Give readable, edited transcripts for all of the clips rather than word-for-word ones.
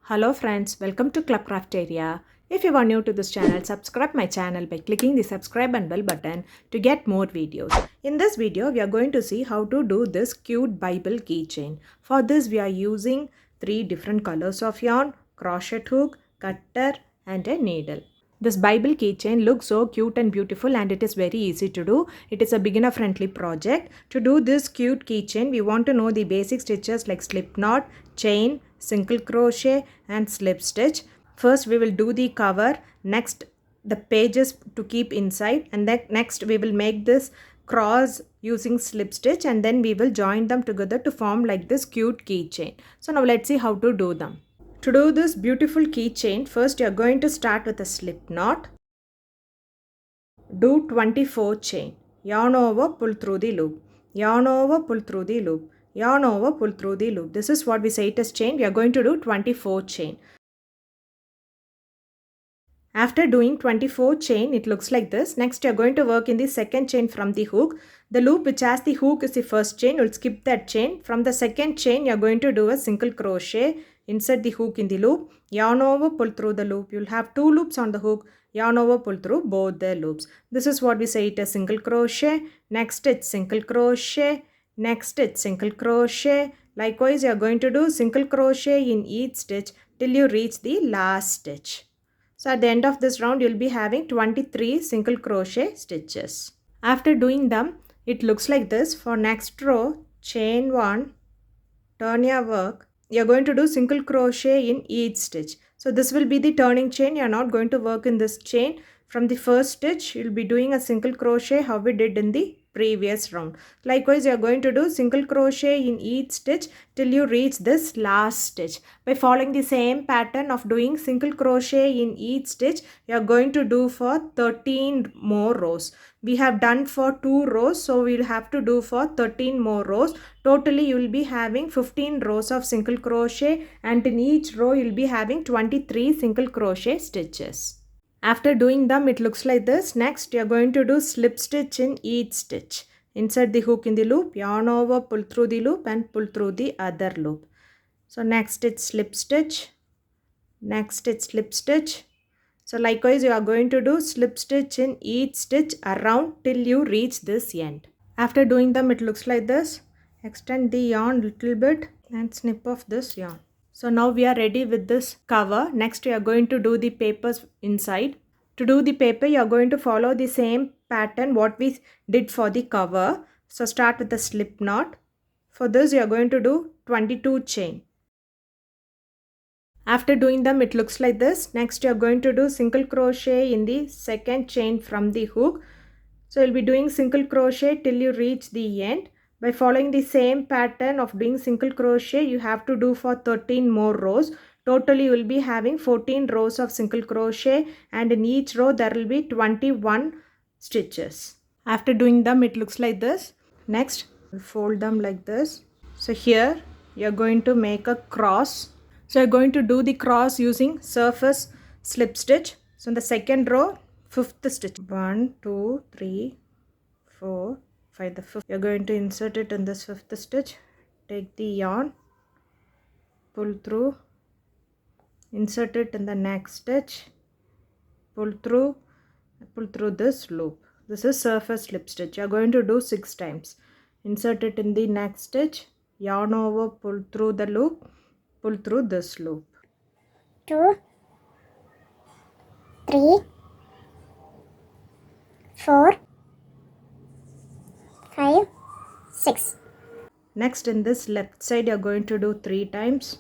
Hello friends, welcome to Club Crafteria. If you are new to this channel, subscribe my channel by clicking the subscribe and bell button to get more videos. In this video, we are going to see how to do this cute Bible keychain. For this, we are using 3 different colors of yarn, crochet hook, cutter and a needle. This Bible keychain looks so cute and beautiful and it is very easy to do. It is a beginner friendly project. To do this cute keychain, we want to know the basic stitches like slip knot, chain, single crochet and slip stitch. First we will do the cover, next the pages to keep inside, and then next we will make this cross using slip stitch, and then we will join them together to form like this cute keychain. So now let's see how to do them. To do this beautiful keychain, first you are going to start with a slip knot. Do 24 chain. Yarn over, pull through the loop. Yarn over, pull through the loop. Yarn over, pull through the loop. This is what we say it as chain. We are going to do 24 chain. After doing 24 chain, it looks like this. Next, you are going to work in the second chain from the hook. The loop which has the hook is the first chain. You will skip that chain. From the second chain, you are going to do a single crochet. Insert the hook in the loop. Yarn over, pull through the loop. You will have 2 loops on the hook. Yarn over, pull through both the loops. This is what we say it as single crochet. Next, it's single crochet. Next, it's single crochet. Likewise, you are going to do single crochet in each stitch till you reach the last stitch. So at the end of this round, you will be having 23 single crochet stitches. After doing them, it looks like this. For next row, chain 1, turn your work. You are going to do single crochet in each stitch. So this will be the turning chain. You are not going to work in this chain. From the first stitch, you will be doing a single crochet how we did in the previous round. Likewise, you are going to do single crochet in each stitch till you reach this last stitch. By following the same pattern of doing single crochet in each stitch, you are going to do for 13 more rows. We have done for 2 rows, so we will have to do for 13 more rows. Totally, you will be having 15 rows of single crochet, and in each row, you will be having 23 single crochet stitches. After doing them, it looks like this. Next, you are going to do slip stitch in each stitch. Insert the hook in the loop, yarn over, pull through the loop and pull through the other loop. So next it's slip stitch. Next it's slip stitch. So likewise, you are going to do slip stitch in each stitch around till you reach this end. After doing them, it looks like this. Extend the yarn little bit and snip off this yarn. So now we are ready with this cover. Next we are going to do the papers inside. To do the paper, you are going to follow the same pattern what we did for the cover. So start with the slip knot. For this you are going to do 22 chain. After doing them, it looks like this. Next you are going to do single crochet in the second chain from the hook. So you'll be doing single crochet till you reach the end. By following the same pattern of doing single crochet, you have to do for 13 more rows. Totally, you will be having 14 rows of single crochet, and in each row there will be 21 stitches. After doing them, it looks like this. Next, fold them like this. So here you are going to make a cross. So you are going to do the cross using surface slip stitch. So in the second row, 5th stitch. 1, 2, 3, 4, 5. The 5th. You are going to insert it in this 5th stitch. Take the yarn, pull through, insert it in the next stitch, pull through this loop. This is surface slip stitch. You are going to do 6 times. Insert it in the next stitch, yarn over, pull through the loop, pull through this loop. 2, 3, 4, 5, 6. Next, in this left side, you are going to do 3 times.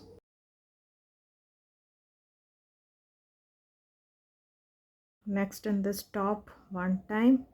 Next, in this top, 1 time.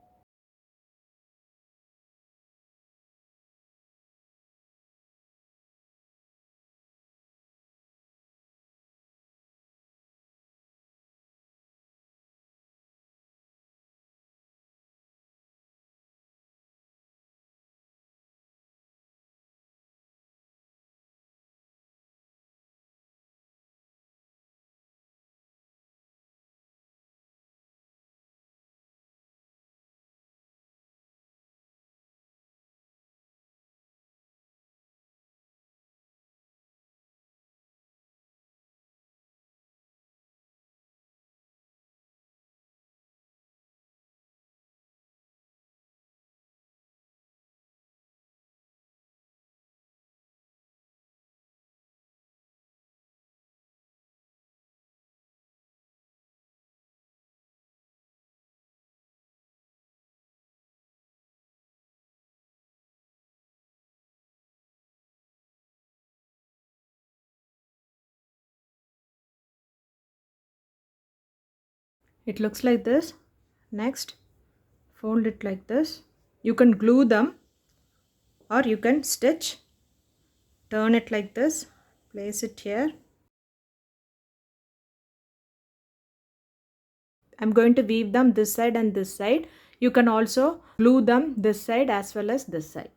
It looks like this. Next, fold it like this. You can glue them or you can stitch. Turn it like this. Place it here. I'm going to weave them this side and this side. You can also glue them this side as well as this side.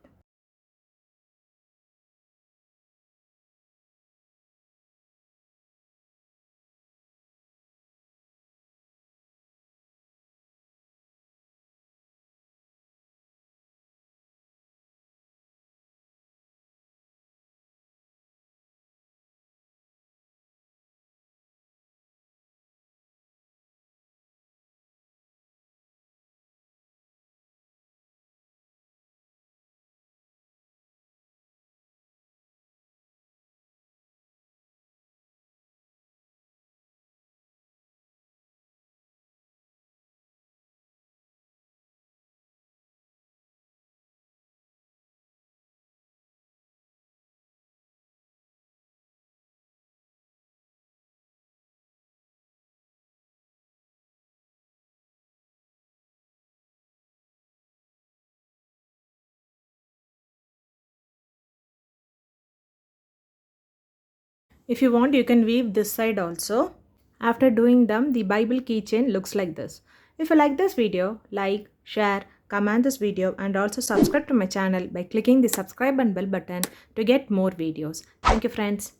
If you want, you can weave this side also. After doing them, the Bible keychain looks like this. If you like this video, like, share, comment this video and also subscribe to my channel by clicking the subscribe and bell button to get more videos. Thank you friends.